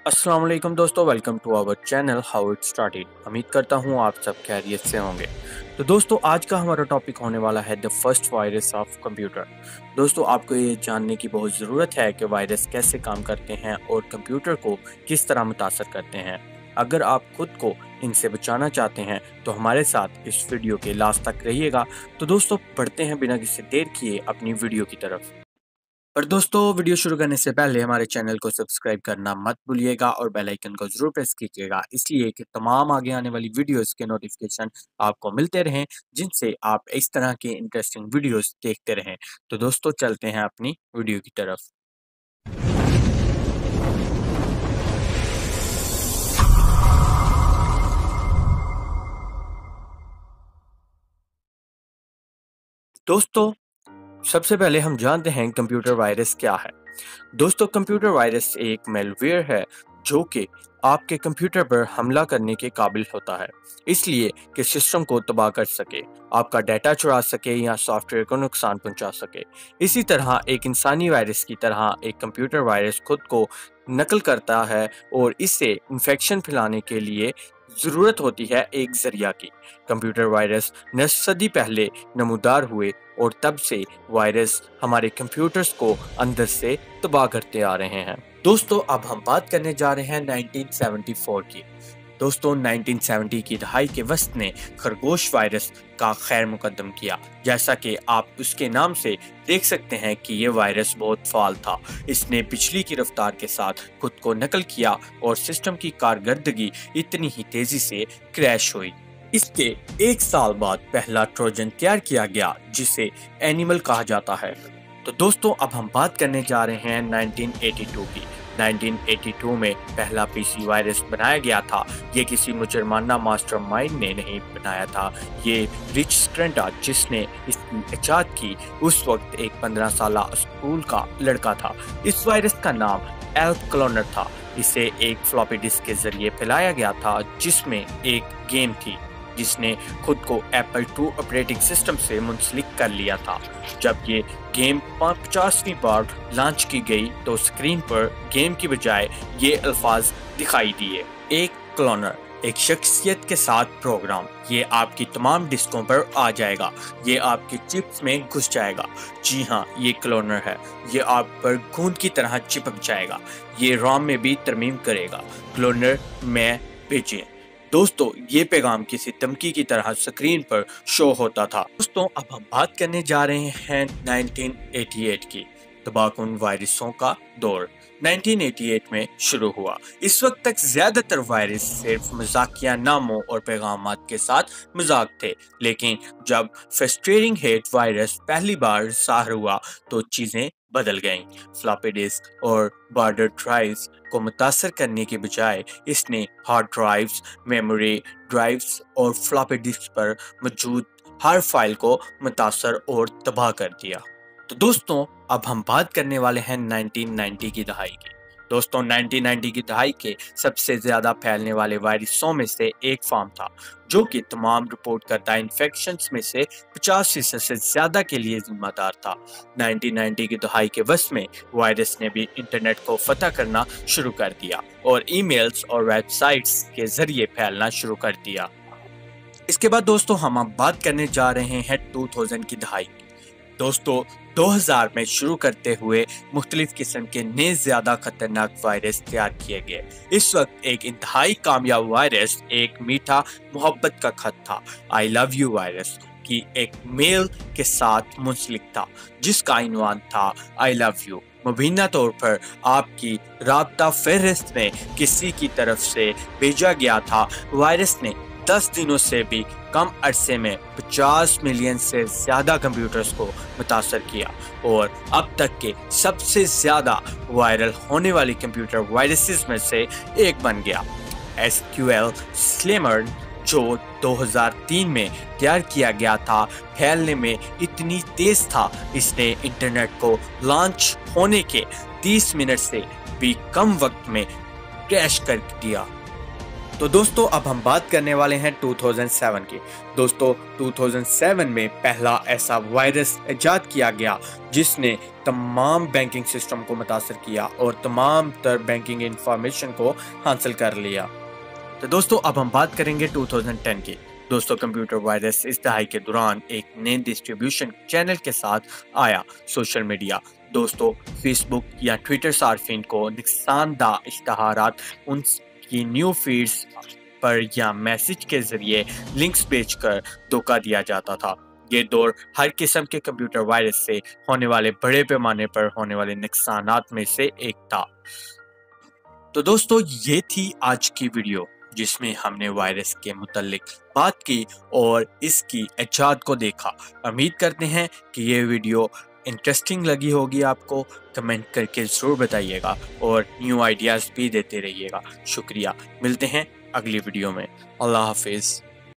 अस्सलाम वालेकुम दोस्तों, welcome to our channel how it started. उम्मीद करता हूँ आप सब खैरियत से होंगे। तो दोस्तों, आज का हमारा टॉपिक होने वाला है the first virus of computer. दोस्तों, आपको ये जानने की बहुत ज़रूरत है कि वायरस कैसे काम करते हैं और कंप्यूटर को किस तरह मुतासर करते हैं। अगर आप खुद को इनसे बचाना चाहते हैं तो हमारे साथ इस वीडियो के लास्ट तक रहिएगा। तो दोस्तों, बढ़ते हैं बिना किसी देर किए अपनी वीडियो की तरफ। पर दोस्तों, वीडियो शुरू करने से पहले हमारे चैनल को सब्सक्राइब करना मत भूलिएगा और बेल आइकन को जरूर प्रेस कीजिएगा, इसलिए कि तमाम आगे आने वाली वीडियोस के नोटिफिकेशन आपको मिलते रहें, जिनसे आप इस तरह के इंटरेस्टिंग वीडियोस देखते रहें। तो दोस्तों, चलते हैं अपनी वीडियो की तरफ। दोस्तों, सबसे पहले हम जानते हैं कंप्यूटर वायरस क्या है। दोस्तों, कंप्यूटर वायरस एक मैलवेयर है जो कि आपके कंप्यूटर पर हमला करने के काबिल होता है, इसलिए कि सिस्टम को तबाह कर सके, आपका डाटा चुरा सके या सॉफ्टवेयर को नुकसान पहुंचा सके। इसी तरह एक इंसानी वायरस की तरह एक कंप्यूटर वायरस खुद को नकल करता है और इससे इन्फेक्शन फैलाने के लिए ज़रूरत होती है एक जरिया की। कंप्यूटर वायरस 9 सदी पहले नमूदार हुए और तब से वायरस हमारे कंप्यूटर्स को अंदर से तबाह करते आ रहे हैं। दोस्तों, अब हम बात करने जा रहे हैं 1974 की। दोस्तों, 1970 की दहाई के वस्त ने खरगोश वायरस का खैर मुकदम किया। जैसा कि आप उसके नाम से देख सकते हैं कि ये वायरस बहुत फाल था। इसने बिजली की रफ्तार के साथ खुद को नकल किया और सिस्टम की कारकर्दगी इतनी ही तेजी से क्रैश हुई। इसके 1 साल बाद पहला ट्रोजन तैयार किया गया जिसे एनिमल कहा जाता है। तो दोस्तों, अब हम बात करने जा रहे हैं 1982 की। 1982 में पहला पीसी वायरस बनाया गया था। ये किसी मुजरमाना मास्टरमाइंड ने नहीं बनाया था, ये रिच स्ट्रेंटा जिसने इसकी इजाद की उस वक्त एक 15 साल स्कूल का लड़का था। इस वायरस का नाम एल्फ क्लोनर था। इसे एक फ्लॉपी डिस्क के जरिए फैलाया गया था जिसमें एक गेम थी जिसने खुद को एप्पल II ऑपरेटिंग सिस्टम से मुंसलिक कर लिया था। जब ये गेम 50वीं बार लॉन्च की गई तो स्क्रीन पर गेम की बजाय ये अल्फाज दिखाई दिए, एक क्लोनर, एक शख्सियत के साथ प्रोग्राम। ये आपकी तमाम डिस्कों पर आ जाएगा, ये आपके चिप्स में घुस जाएगा। जी हाँ, ये क्लोनर है। ये आप पर गूंद की तरह चिपक जाएगा। ये रोम में भी तरमीम करेगा। क्लोनर में भेजें। दोस्तों, ये पैगाम किसी धमकी की तरह स्क्रीन पर शो होता था। दोस्तों, अब हम बात करने जा रहे हैं 1988 की। तबाहकुन वायरसों का दौर 1988 में शुरू हुआ। इस वक्त तक ज्यादातर वायरस सिर्फ मजाकिया नामों और पैगामात के साथ मजाक थे, लेकिन जब फ्रस्ट्रेटिंग हेट वायरस पहली बार ज़ाहिर हुआ तो चीजें बदल गईं। फ्लॉपी डिस्क और बॉर्डर ड्राइव्स को मुतासर करने के बजाय इसने हार्ड ड्राइव्स, मेमोरी ड्राइव्स और फ्लॉपी डिस्क पर मौजूद हर फाइल को मुतासर और तबाह कर दिया। तो दोस्तों, अब हम बात करने वाले हैं 1990 की दहाई की। दोस्तों, 1990 की दहाई के सबसे ज्यादा फैलने वाले वायरसों में से एक फॉर्म था जो कि तमाम रिपोर्ट करदा इन्फेक्शंस में से 50% से ज्यादा के लिए जिम्मेदार था। 1990 की दहाई के वक्त में वायरस ने भी इंटरनेट को फतह करना शुरू कर दिया और ईमेल्स और वेबसाइट्स के जरिए फैलना शुरू कर दिया। इसके बाद दोस्तों, हम अब बात करने जा रहे हैं 2000 की दहाई। दोस्तों, 2000 में शुरू करते हुए मुख्तलिफ किस्म के नए ज्यादा खतरनाक वायरस तैयार किए गए। इस वक्त एक इंतहाई कामयाब वायरस एक मीठा मोहब्बत का खत था, आई लव यू वायरस की एक मेल के साथ मुंसलिक था जिसका इन्वान था आई लव यू। मुबीना तौर पर आपकी राब्ता फहरिस्त में किसी की तरफ से भेजा गया था। वायरस ने 10 दिनों से भी कम अरसे में 50 मिलियन से ज्यादा कंप्यूटर्स को मुतासर किया और अब तक के सबसे ज्यादा वायरल होने वाली कंप्यूटर वायरसेस में से एक बन गया। SQL स्लैमर जो 2003 में तैयार किया गया था, फैलने में इतनी तेज था इसने इंटरनेट को लॉन्च होने के 30 मिनट से भी कम वक्त में क्रैश कर दिया। तो दोस्तों अब हम बात करने वाले हैं 2007 की। दोस्तों 2007 में पहला ऐसा वायरस इजाद किया गया जिसने तमाम बैंकिंग सिस्टम को मुतासर किया और तमाम तर बैंकिंग इंफॉर्मेशन को हासिल कर लिया। तो दोस्तों अब हम बात करेंगे 2010 की। दोस्तों कंप्यूटर वायरस इस दहाई के दौरान एक नए डिस्ट्रीब्यूशन चैनल के साथ आया, सोशल मीडिया। दोस्तों फेसबुक या ट्विटर सार्फिन को नुकसानदा इश्तहारात उनकी न्यू फीड्स पर या मैसेज के जरिए लिंक्स भेजकर धोखा दिया जाता था। ये दौर हर किस्म के कंप्यूटर वायरस से होने वाले बड़े पैमाने पर होने वाले नुकसानात में से एक था। तो दोस्तों ये थी आज की वीडियो जिसमें हमने वायरस के मुतल्लिक बात की और इसकी इजाद को देखा। उम्मीद करते हैं कि ये वीडियो इंटरेस्टिंग लगी होगी आपको। कमेंट करके ज़रूर बताइएगा और न्यू आइडियाज़ भी देते रहिएगा। शुक्रिया, मिलते हैं अगली वीडियो में। अल्लाह हाफिज़।